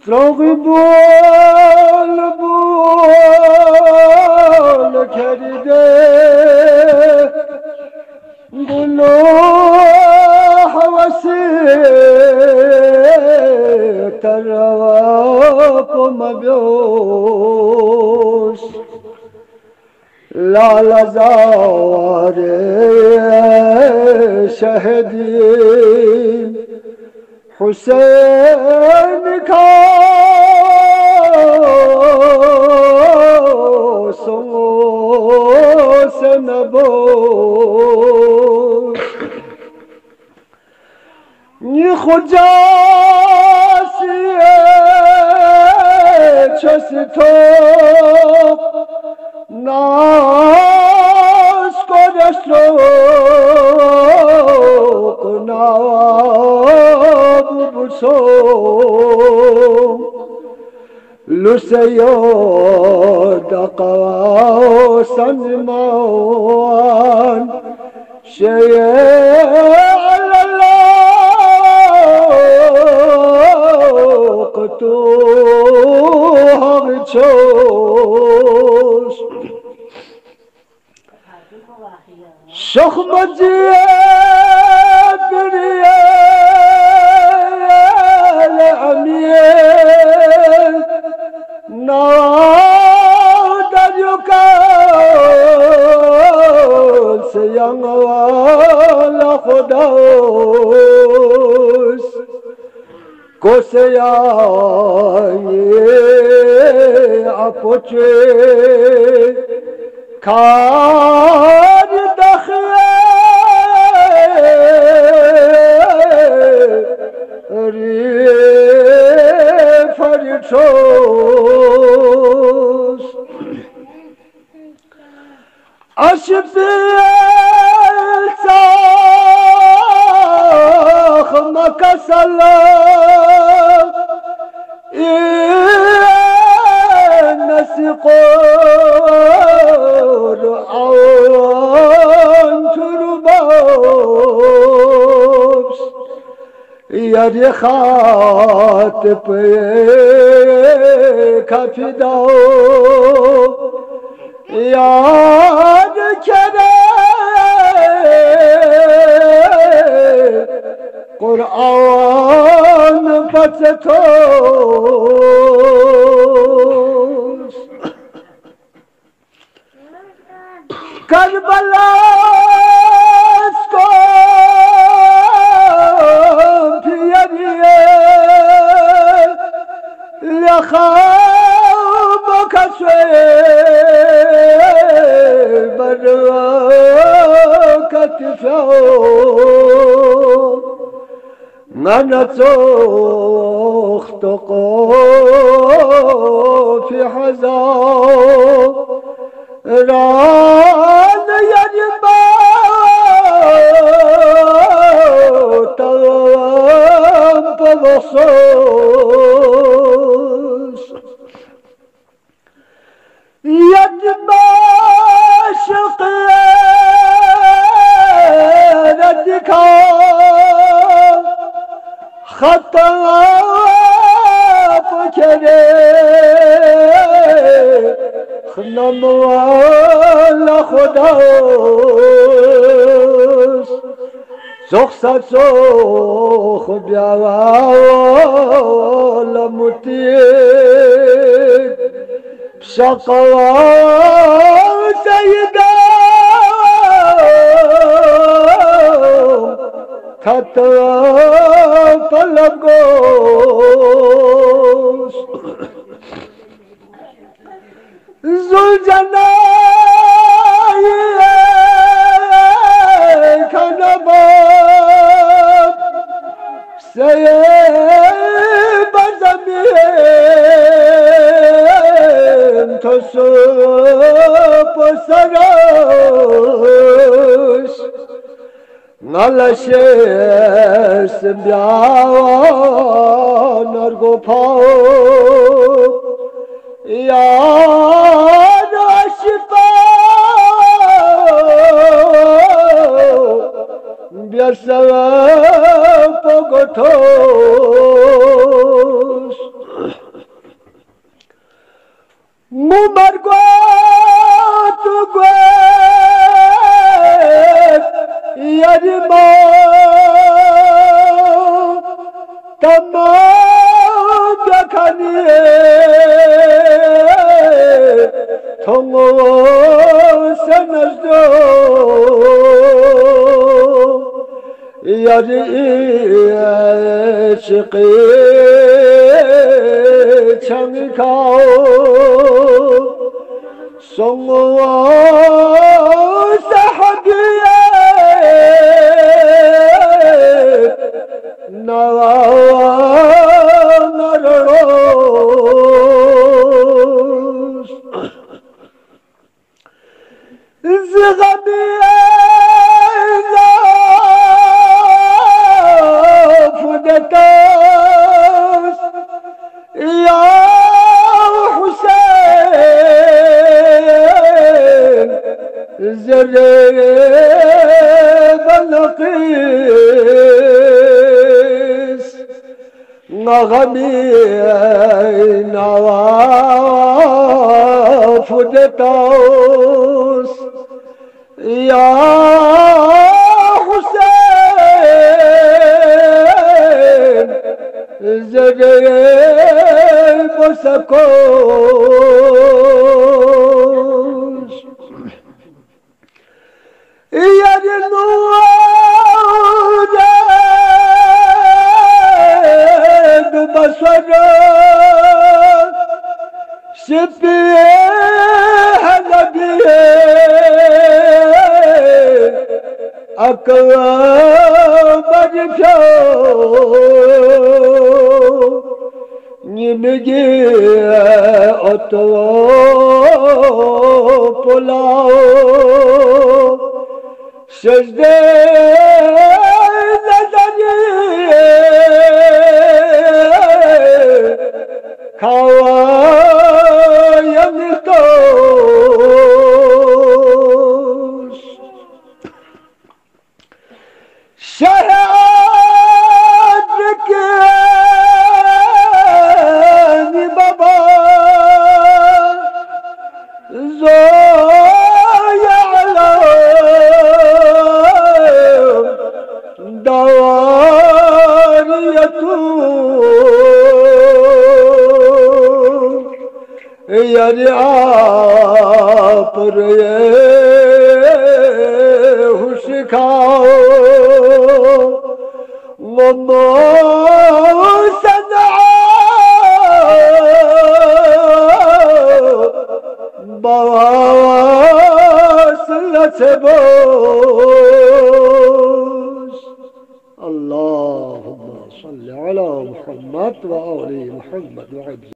روغی بول بول کرده گلو حواسی تراب مبیوش لال زار شهدی حسین کا سوس نبوش نی خجاسیه چسی تو ناس کدش رو کناب بسو لسیو دقوا سنمان شیع الله قطوها غچوش شخمجي بريا العميل نادر يكال سيان ولا خداوس كوسياي عفوشي كان فريشوس أشبيل ساخ مكسلا نسيقور عوان تربوس يدي خاطب كفداو ياد كده قرآن فتتوس كربلا لخابك سوي برواك تفاو منتوخ تقو في حزاو ران يجبا طوام ببصوص يجبا شقيان الدكار خطا فكري خنم ولا خداوس سخصت سخ بياوال متيك بشقوان سيداو تطرف القوس زلجناي كنباب سيب زمين تصب سراش نلشس بياوان نرگو پاو يا ناشفا بيرسوا پوگوتوس Tongo senazdo Yari aşkı çankao Songo sahabiye Nararos Zigadiye Fudetas Ya Hüseyin Zerre Balakis Nagami Nawaf Fudetas Ya Hüseyin Zerre Bosakos Yerin uğradı Basara Sipiye Hanabiye Akva Barifyo Nimigi Oto Polao Secde Nazariye Kavaya Mirtos Şehadet Rekani Baba Zoya Alam Davariyatu Yani apre Hushikao Mama Sana Bavaslatebos Allahumma salli ala Muhammad ve ali Muhammad ve